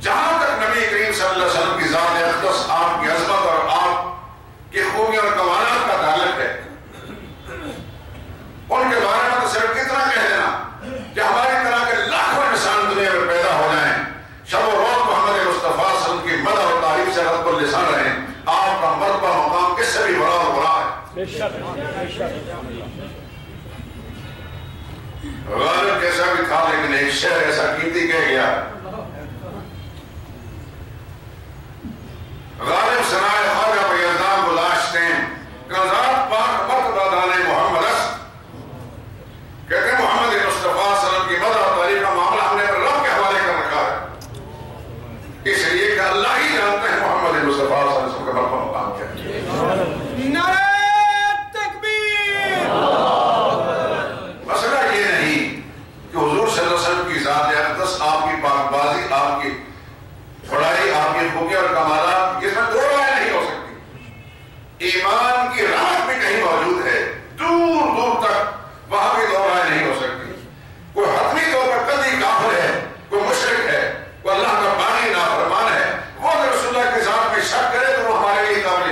Speaker 2: جہاں تک نبی کریم صلی اللہ علیہ وسلم کی ذات اقدس، آپ کی عظمت اور آپ کی خوبیوں اور کمالات کا تعلق ہے، ان کے بارے میں تو صرف اتنا کہہ دینا کہ ہماری طرح کے لاکھوں انسان دنیا میں پیدا ہو جائیں، شب و روز محمد مصطفیٰ صلی اللہ علیہ وسلم کی مدح اور تعریف سے رب اللسان رہیں، آپ کا مرتبہ مقام کس سے بھی بڑا اور بڑا ہے۔ غالب کیسا بھی تھا لیکن ایک شعر ایسا قیمتی کہہ گیا، غالب سنائے خواجہ پہ یزدان گلاشتیں کذات پاک مرتبہ دانے محمد است، کہتے ہیں محمد مصطفیٰ صلی اللہ علیہ وسلم کی مدح اور تعریف کا معاملہ ہم نے رب کے حوالے کر رکھا ہے، اس لیے کہ اللہ ہی جانتے ہیں محمد مصطفیٰ صلی اللہ علیہ وسلم کا مرتبہ مقام کیا ہے۔
Speaker 3: نعرہ تکبیر!
Speaker 2: مسئلہ یہ نہیں کہ حضور صلی اللہ علیہ وسلم کی ذات اقدس، آپ کی پاک بازی، آپ کی بڑائی، آپ کی خوبی اور کمالات، اس میں دو رائے نہیں ہو سکتی۔ ایمان کی راحت بھی کہیں موجود ہے، دور دور تک وہاں بھی دو رائے نہیں ہو سکتی۔ کوئی حتمی طور پر قطعی کافر ہے، کوئی مشرک ہے، کوئی اللہ کا باغی نافرمان ہے، وہ اگر رسول اللہ کے ذات میں شک کرے تو وہ ہمارے لیے قابل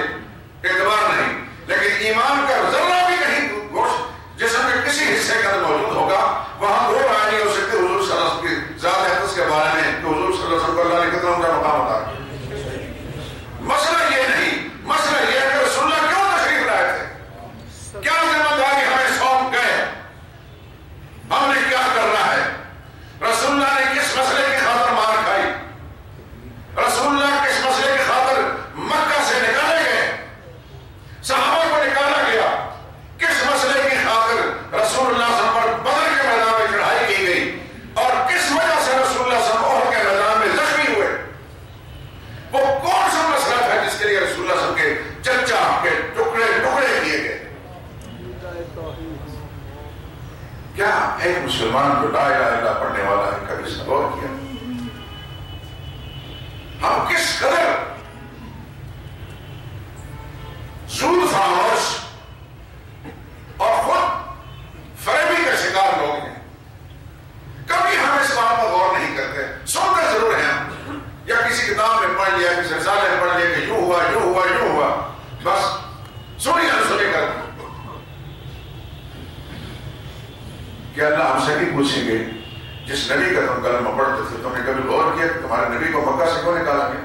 Speaker 2: اعتبار نہیں، لیکن ایمان کا ذرہ بھی کہیں گوشت جسم کے کسی حصے کا موجود ہوگا، وہاں دو رائے نہیں ہو سکتی حضور صلی اللہ علیہ وسلم کی ذات اقدس کے بارے میں کہ حضور صلی اللہ علیہ وسلم کو اللہ نے کتنا اونچا مقام عطا کیا۔ مسئلہ یہ نہیں، مسئلہ یہ ہے کہ رسول اللہ کیوں تشریف لائے تھے، کیا ذمہ داری ہمیں سونپ گئے، ہم نے کیا کرنا ہے، رسول اللہ نے کس مسئلے کی خاطر مار کھائی، رسول اللہ کس مسئلے کی خاطر مکہ سے نکالے گئے، صحابہ کو نکالا گیا، کس مسئلے کی خاطر رسول اللہ صلی اللہ علیہ وسلم پر بدر کے میدان میں چڑھائی کی گئی، اور کس وجہ سے رسول اللہ صلی اللہ علیہ وسلم احد کے میدان میں زخمی ہوئے، وہ کون سا مسئلہ تھا جس کے لیے رسول اللہ صلی اللہ علیہ وسلم کے چچا کے ٹکڑے ٹکڑے کیے گئے۔ کیا ایک مسلمان جو لا الہ الا اللہ پڑھنے والا ہے کبھی اس نے غور کیا ہم کس قدر ایسے سلسلے پڑھ لیے کہ یوں ہوا یوں ہوا یوں ہوا، بس سنی انسنی کر کہ اللہ ہم سے نہیں پوچھیں گے جس نبی کا تم کلمہ پڑھتے تھے تم نے کبھی غور کیا کہ تمہارے نبی کو مکہ سے کیوں نکالا گیا؟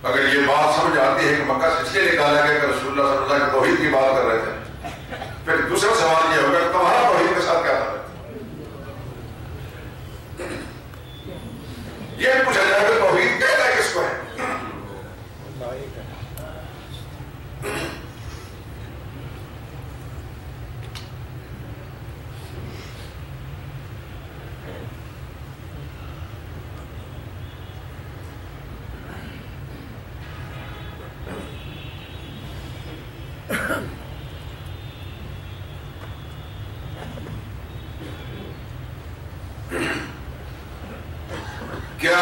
Speaker 2: اگر یہ بات سمجھ آتی ہے کہ مکہ سے اس لیے نکالا گیا کہ رسول اللہ صلی اللہ علیہ وسلم توحید کی بات کر رہے تھے، پھر دوسرا سوال یہ ہوگا کہ تمہارا توحید کے ساتھ کیا تھا؟ یہ پوچھا جائے کہ توحید کہتا ہے کس کو ہے؟ کیا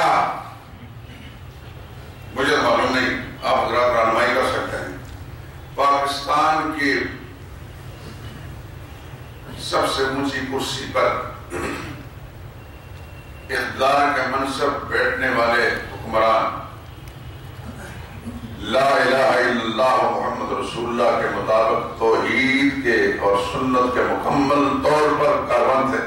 Speaker 2: مجھے معلوم نہیں، آپ حضرات رہنمائی کر سکتے ہیں، پاکستان کی سب سے اونچی کرسی پر اقتدار کے منصب بیٹھنے والے حکمران لا الہ الا اللہ محمد رسول اللہ کے مطابق توحید کے اور سنت کے مکمل طور پر کاربند تھے؟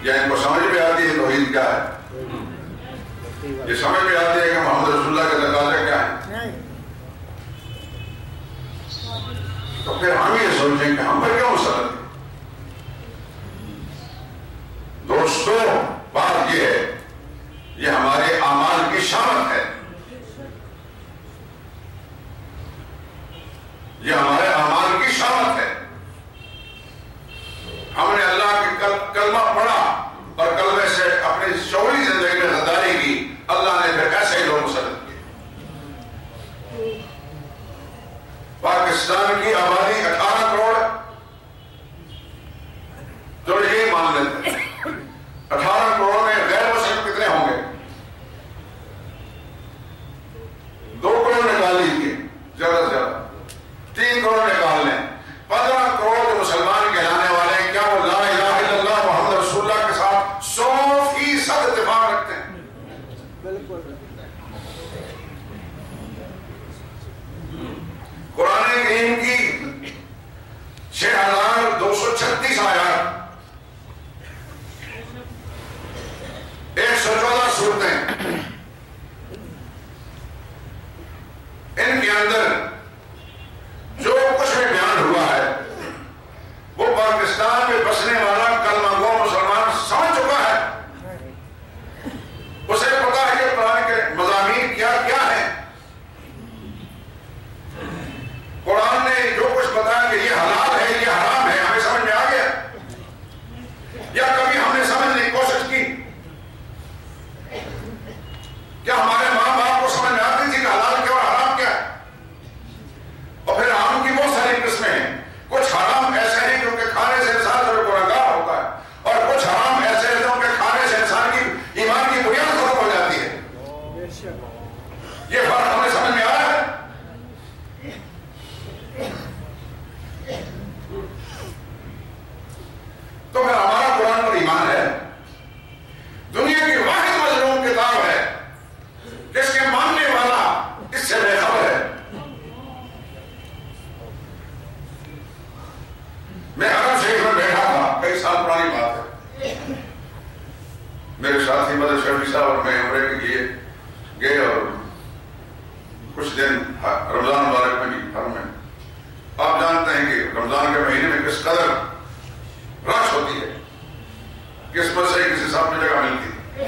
Speaker 2: یا ان کو سمجھ میں آتی ہے توحید کیا ہے؟ یہ سمجھ میں آتی ہے کہ محمد رسول اللہ کے تقاضے کیا ہیں؟ تو پھر ہم یہ سوچیں کہ ہم پر کیوں مسلط ہیں؟ دوستو بات یہ ہے، یہ ہمارے اعمال کی شامت ہے، یہ ہمارے اعمال کی شامت ہے۔ ہم نے اللہ کے کلمہ پڑھا اور کلمے سے اپنی شعوری زندگی میں غداری کی، اللہ نے پھر ایسے ہی لوگ مسلط کیے۔ پاکستان کی آبادی 18 کروڑ، جو یہی مان لیتے ہیں 18 کروڑ میں غیر مسلم کتنے ہوں گے؟ 2 کروڑ نکال لیجیے زیادہ سے زیادہ، 3 کروڑ نکال لیں، 15 کروڑ جو مسلمان کہلانے والے ہیں، کیا وہ لا الہ الا اللہ محمد رسول اللہ کے ساتھ 100% اتفاق رکھتے ہیں؟ قرآن کریم کی 6236 آیات، 114 صورتیں، ان کے اندر جو کچھ بھی بیان ہوا ہے وہ پاکستان میں بسنے والا کلمہ گو مسلمان سمجھ چکا ہے، اسے پتا ہے کہ قرآن کے مضامین کیا کیا ہیں۔ قرآن نے جو کچھ بتایا کہ یہ حلال ہے یہ حرام ہے، ہمیں سمجھ میں آ گیا؟ یا کبھی ہم نے سمجھنے کی کوشش کی؟ کیا ہمارے ماں باپ کو سمجھ میں آتی تھی کہ حلال کیا اور حرام کیا ہے؟ اور پھر حرام کی بہت ساری قسمیں ہیں، کچھ حرام ایسے ہیں کیونکہ کھانے سے انسان جو گنہگار ہوتا ہے، اور کچھ حرام ایسے ہیں کیونکہ کھانے سے انسان کی ایمان کی بنیاد ختم ہو جاتی ہے۔ یہ فرق ہمیں سمجھ میں آیا ہے؟ تو پھر ہمارا قرآن پر ایمان ہے، دنیا کی واحد مظلوم کتاب ہے جس کے ماننے والا اس سے بے خبر ہے۔ میں حرم شریف میں بیٹھا تھا، کئی سال پرانی بات ہے، میرے ساتھی مدر شفیع صاحب اور میں عمرے کے لیے گئے اور کچھ دن رمضان مبارک میں بھی حرم میں، آپ جانتے ہیں کہ رمضان کے مہینے میں کس قدر رش ہوتی ہے، قسمت سے کسی صاحب میں جگہ ملتی ہے۔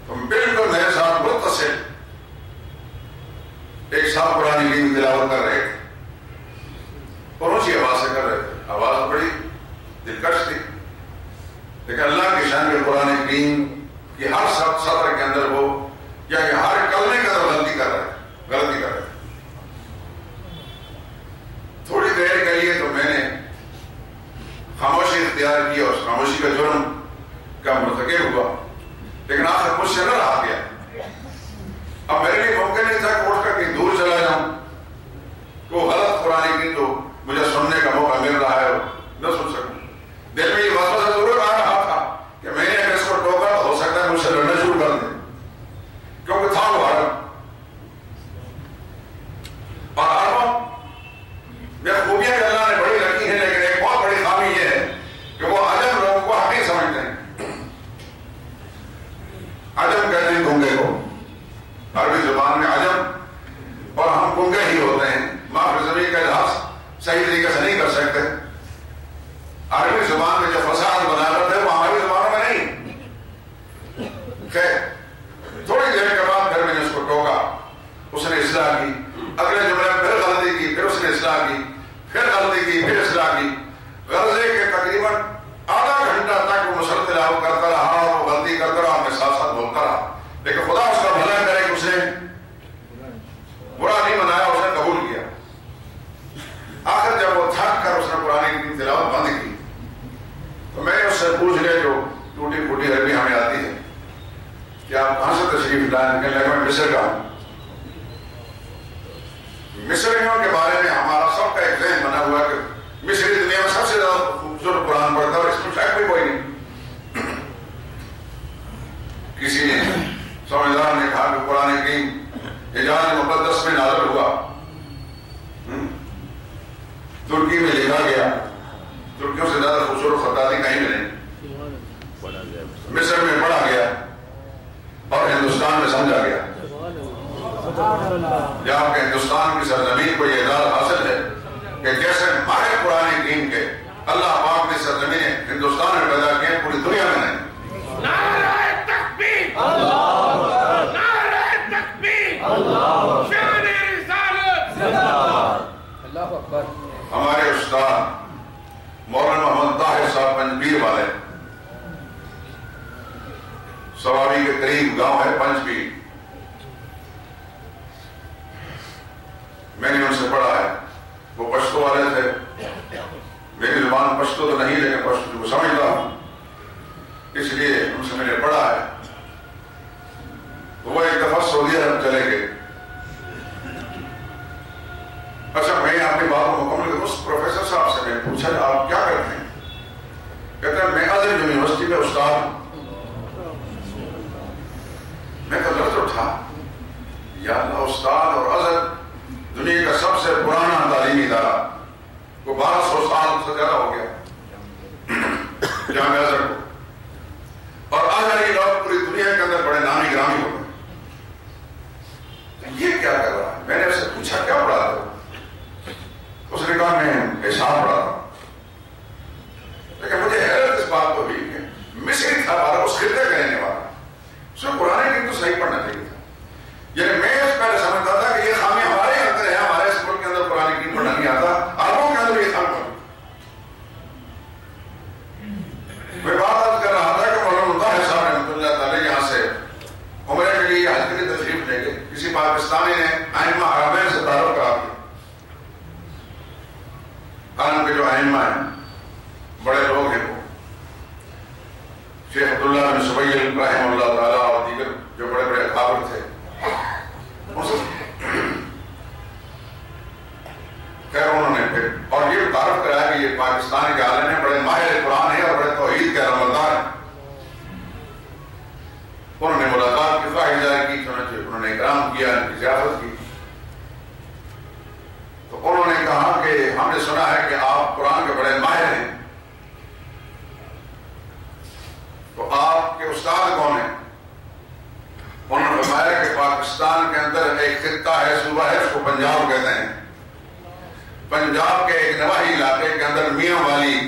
Speaker 2: تو بالکل میرے ساتھ متصل ایک صاحب قرآن کریم تلاوت کر رہے تھے اور اونچی آواز سے کر رہے تھے، آواز بڑی دلکش تھی، لیکن اللہ کی شان میں قرآن کریم کی ہر سطر کے اندر وہ یا ہر کلمے کے اندر غلطی کر رہے تھے۔ تھوڑی دیر کے لیے تو میں نے خاموشی اختیار کی اور اس خاموشی کا جرم کا مرتکب ہوا، لیکن آخر مجھ سے نہ رہا گیا۔ اب میرے لیے ممکن نہیں تھا کہ اٹھ کر کہیں دور چلا جاؤں، گونگے ہی ہوتے ہیں، ماہ زمین کا اظہار صحیح طریقے سے نہیں کر سکتے. عربی زبان میں جو فصاحت بناوٹ ہے وہ ہماری زبانوں میں نہیں. خیر تھوڑی دیر کے بعد پھر میں نے اس کو ٹوکا، اس نے اصلاح کی. اگلے جملے میں پھر غلطی کی، پھر اس نے اصلاح کی، پھر غلطی کی، پھر اصلاح کی. غرضے کے تقریباً آدھا گھنٹہ تک وہ مسلط تلاوت کرتا رہا اور وہ غلطی کرتا رہا، میں ساتھ ساتھ بولتا رہا. لیکن خدا اس کا بھلا کرے کہ اسے برا نہیں منایا، اس نے قبول کیا. آخر جب وہ تھک کر اس نے قرآن کی تلاوت بند کی تو میں نے اس سے پوچھ لیا جو ٹوٹی پھوٹی عربی ہمیں آتی ہے کہ آپ کہاں سے تشریف لائے؟ کہنے لگا میں مصر کا ہوں. مصریوں کے بارے میں ہمارا سب کا ایک ذہن بنا ہوا کہ مصری دنیا میں سب سے زیادہ خوبصورت قرآن پڑھتا ہے اور اس میں شک بھی کوئی نہیں. کسی نے سمجھدار نے کہا کہ قرآن کریم حجاز مقدس میں نازل ہوا، ترکی میں لکھا گیا، ترکیوں سے زیادہ خوبصورت خطاطی کہیں بھی نہیں، مصر میں پڑھا گیا اور ہندوستان میں سمجھا گیا. یا آپ کے ہندوستان کی سرزمین کو یہ اعزاز حاصل ہے کہ جیسے ماہر قرآن کریم کے اللہ پاک نے سرزمین ہندوستان میں پیدا کیے، پوری دنیا میں نہیں.
Speaker 3: نعرہ تکبیر، نعرہ تکبیر، شان رسالت، اللہ اکبر.
Speaker 2: ہمارے استاد مولانا محمد طاہر صاحب پنجبیر والے، سوابی کے قریب گاؤں ہے پنجبیر، میں نے ان سے پڑھا ہے. وہ پشتو والے تھے، میری زبان پشتو تو نہیں لیکن پشتو کو سمجھتا ہوں، اس لیے ان سے میں نے پڑھا ہے. تو وہ ایک دفعہ سعودی عرب چلے گئے. اچھا میں اپنی بات کو مکمل اس پروفیسر صاحب سے میں پوچھا آپ کیا کرتے ہیں؟ کہتے ہیں میں ازہر یونیورسٹی میں استاد ہوں. میں تو لفظ اٹھا، یا اللہ، استاد اور ازہر دنیا کا سب سے پرانا تعلیمی ادارہ، وہ 1200 سال سے زیادہ ہو گیا جامعہ ازہر کو، اور ازہری لوگ پوری دنیا کے اندر بڑے نامی گرامی ہو گئے. یہ کیا کر رہا ہے؟ میں نے اس سے پوچھا کیا پڑھا تھا؟ اس نے کہا میں حساب پڑھا تھا. لیکن مجھے حیرت اس بات کو ہوئی کہ مصری تھا والا، اس خطے کا رہنے والا، اس میں قرآن کریم تو صحیح پڑھنا چاہیے تھا. یعنی میں اس پہلے سمجھتا تھا کہ یہ خامی ہمارے اندر ہے، ہمارے اس ملک کے اندر قرآن کریم پڑھنا نہیں آتا، عربوں کے اندر یہ خامی. میں بات عرض کر رہا تھا کہ مولانا طاہر صاحب رحمۃ اللہ تعالی یہاں سے عمرے کے لیے حج کے لیے تشریف لے گئے. کسی پاکستانی نے ائمہ حرمین سے تعارف کرا دیا. حرم کے جو ائمہ ہیں بڑے لوگ ہیں، وہ شیخ عبداللہ بن سبیل رحمہ اللہ تعالیٰ اور دیگر جو بڑے بڑے اکابر تھے. خیر انہوں نے پھر اور یہ تعارف کرایا کہ یہ پاکستان کے عالم ہیں، بڑے ماہر قرآن ہیں اور بڑے توحید کے علمبردار ہیں. انہوں نے ملاقات کی، خواہش ظاہر کی، انہوں نے اکرام کیا، ان کی ضیافت کی. تو انہوں نے کہا کہ ہم نے سنا ہے کہ آپ قرآن کے بڑے ماہر ہیں، تو آپ کے استاد کون ہیں؟ انہوں نے فرمایا کہ پاکستان کے اندر ایک خطہ ہے، صوبہ ہے، اس کو پنجاب کہتے ہیں. پنجاب کے ایک نواحی علاقے کے اندر میاں والی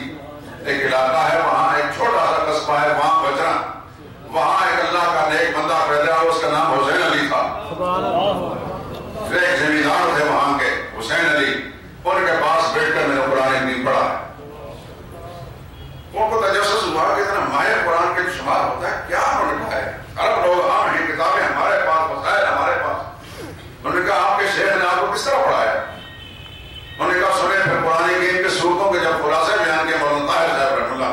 Speaker 2: ایک علاقہ ہے، وہاں ایک چھوٹا سا قصبہ ہے، وہاں بچرا، وہاں ایک اللہ کا نیک بندہ پیدا ہوا، اس کا نام حسین علی تھا. پھر ایک زمیندار تھے وہاں کے حسین علی، ان کے پاس بیٹھ کر میں نے قرآن کریم پڑھا. ان کو تجسس ہوا کہ اتنا ماہر قرآن کے شمار ہوتا ہے، کیا انہوں نے کہا ہے؟ عرب لوگ عام ہیں، کتابیں ہمارے پاس، مسائل ہمارے پاس. انہوں نے کہا آپ کے شیخ نے آپ کو کس طرح پڑھایا؟ انہوں نے کہا سنے پھر قرآن کریم کے سورتوں کے جب خلاصے بیان کیا مولانا طاہر صاحب رحمہ اللہ،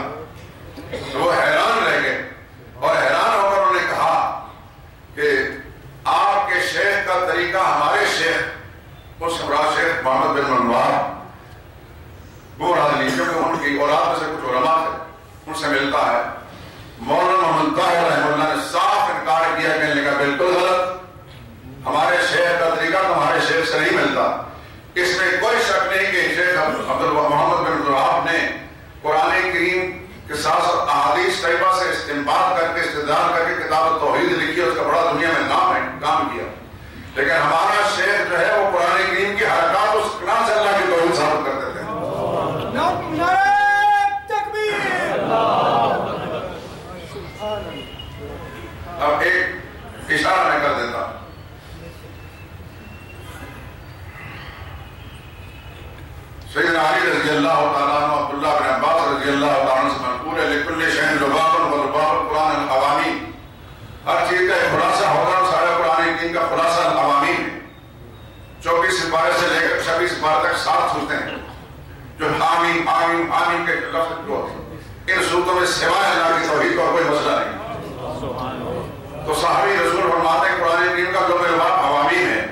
Speaker 2: تو وہ حیران رہ گئے اور حیران ہو کر انہوں نے کہا کہ آپ کے شیخ کا طریقہ ہمارے شیخ اس ہمراہ شیخ محمد بن منوار بورادلی، کیونکہ ان کی اولاد میں سے کچھ علماء تھے، ان سے ملتا ہے. مولانا محمد طاہر رحمہ اللہ نے صاف انکار کیا، کہنے لگا بالکل غلط، ہمارے شیخ کا طریقہ تمہارے شیخ سے نہیں ملتا. اس میں کوئی شک نہیں کہ شیخ محمد بن عبدالوہاب نے قرآن کریم کے ساتھ ساتھ احادیث طیبہ سے استنباط کر کے استدلال کر کے کتاب توحید لکھی، اس کا بڑا دنیا میں نام ہے، کام کیا. لیکن ہمارا شیخ جو ہے وہ قرآن کریم سیدنا علی رضی اللہ تعالیٰ عنہ عبداللہ بن عباس رضی اللہ تعالیٰ عنہ سے منقول ہے لکل شیء لباب ولباب القرآن العوامی، ہر چیز کا ایک خلاصہ ہوگا اور سارے قرآن حکیم کا خلاصہ العوامی ہے۔ 24 سپارے سے لے کر 26 سپارے تک 7 صورتیں ہیں جو حامیم حامیم حامیم کے لفظ جو ان صورتوں میں سوائے اللہ کی توحید کا کوئی مسئلہ نہیں۔ تو صحابی رسول فرماتے ہیں قرآن حکیم کا لب لباب عوامی ہے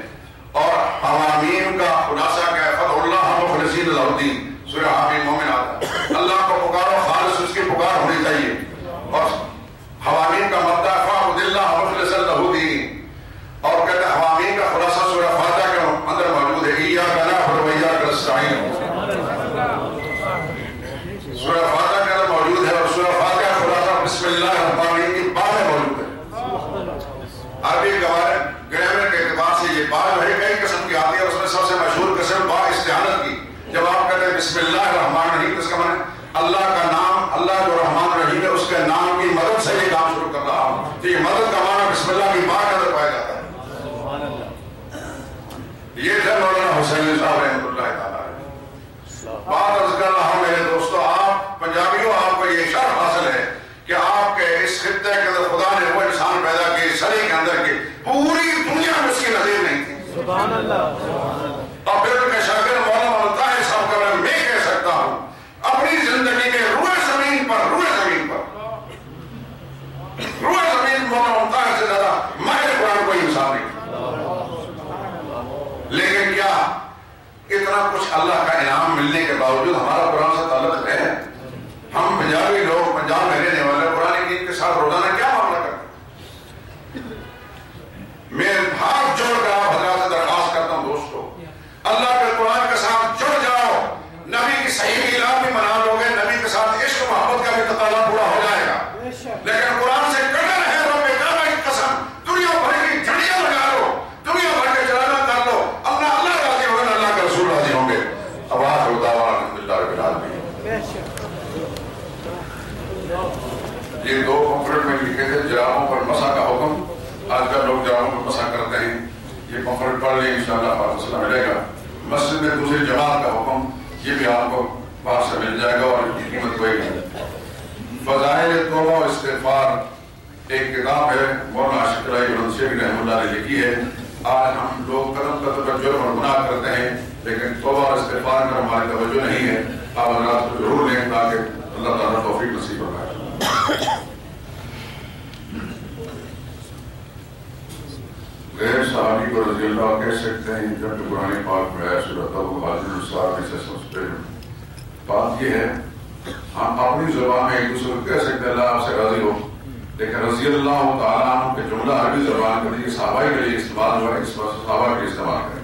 Speaker 2: اور عوامین کا خلاصہ کیا ہے؟ فتح اللہ مخلصین لہ الدین، سورہ حامیم مومن آتا ہے اللہ کو پکارو خالص اس کی پکار ہونی چاہیے، اور حوامین کا مدہ فاعبد اللہ مخلصا لہ الدین، اور کہتے ہیں حوامین کا خلاصہ سورہ فاتحہ کے اندر موجود ہے ایاک نعبد و ایاک نستعین، سورہ فاتحہ کے اندر موجود ہے، اور سورہ فاتحہ کا خلاصہ بسم اللہ الرحمن الرحیم کی بعد میں موجود ہے۔ عربی گرامر کے اعتبار سے یہ با جو ہے کئی قسم کی آتی ہے، اس میں سب سے مشہور قسم با استعانت کی۔ جب آپ کہتے ہیں بسم اللہ الرحمن الرحیم تو اس کا معنی اللہ کا نام، اللہ جو رحمان الرحیم ہے اس کے نام کی مدد سے یہ کام شروع کر رہا ہوں، تو یہ مدد کا معنی بسم اللہ کی با کے اندر پایا جاتا ہے۔ یہ تھے مولانا حسین صاحب رحمۃ اللہ تعالیٰ۔ بات عرض کر رہا ہوں میرے دوستو، آپ پنجابیوں آپ کو یہ شرف حاصل ہے کہ آپ کے اس خطے کے اندر خدا نے وہ انسان پیدا کیے سری کے اندر کی پوری دنیا میں اس کی نظیر نہیں تھی۔ سبحان اللہ۔ اور پھر ان کے شاگرد مولانا ملتائی صاحب کا میں کہہ سکتا ہوں اپنی زندگی میں روئے زمین پر مولانا ملتائی سے زیادہ ماہر قرآن کوئی انسان نہیں، لیکن کیا اتنا کچھ اللہ کا انعام ملنے کے باوجود ہمارا قرآن سے تعلق ہے؟ ہم پنجابی لوگ، پنجاب میں رہنے والے قرآن حکیم کے ساتھ روزانہ کیا معاملہ کرتے ہیں؟ میں ہاتھ جوڑ کر آپ حضرات سے درخواست کرتا ہوں دوستو، اللہ کے قرآن کے ساتھ جڑ جاؤ، نبی کی صحیح میلاد بھی منا لو گے، نبی کے ساتھ عشق محبت کا بھی تقاضا پورا ہو جائے گا، لیکن قرآن سے کٹر ہے رب کعبہ کی قسم، دنیا بھر کی جھڑیاں لگا لو، دنیا بھر کے چلانا کر لو، اللہ راضی ہوگا، اللہ کے رسول راضی ہوں گے۔ آواز دعوانا الحمدللہ رب العالمین۔ یہ 2 پمفلٹ میں لکھے تھے جرابوں پر مسح کا حکم، آج کل لوگ جرابوں پر مسح کرتے ہیں، یہ پمفلٹ پڑھ لیں انشاءاللہ مسئلہ ملے گا۔ مسجد میں دوسری جماعت کا حکم، یہ بھی آپ کو باہر سے مل جائے گا اور اس کی قیمت کوئی نہیں۔ فضائل توبہ و استغفار ایک کتاب ہے مولانا عاشق علی بلندشہری رحمۃ اللہ نے لکھی ہے۔ آج ہم لوگ قدم قدم پر جرم اور گناہ کرتے ہیں، لیکن توبہ اور استغفار پر ہماری توجہ نہیں ہے۔ آپ حضرات کو ضرور لیں تاکہ اللہ تعالیٰ توفیق نصیب فرمائے۔ غیر صحابی کو رضی اللہ کہہ سکتے ہیں جب قرآن پاک میں آیا سورۃ الحاضر الصاد میں سے سمجھتے ہیں۔ بات یہ ہے ہم اپنی زبان میں ایک دوسرے کو کہہ سکتے ہیں اللہ آپ سے راضی ہو، لیکن رضی اللہ تعالیٰ عنہ کے جملہ عربی زبان کے لیے صحابہ کے لیے استعمال ہوا ہے، اس پر صحابہ کے لیے استعمال کریں۔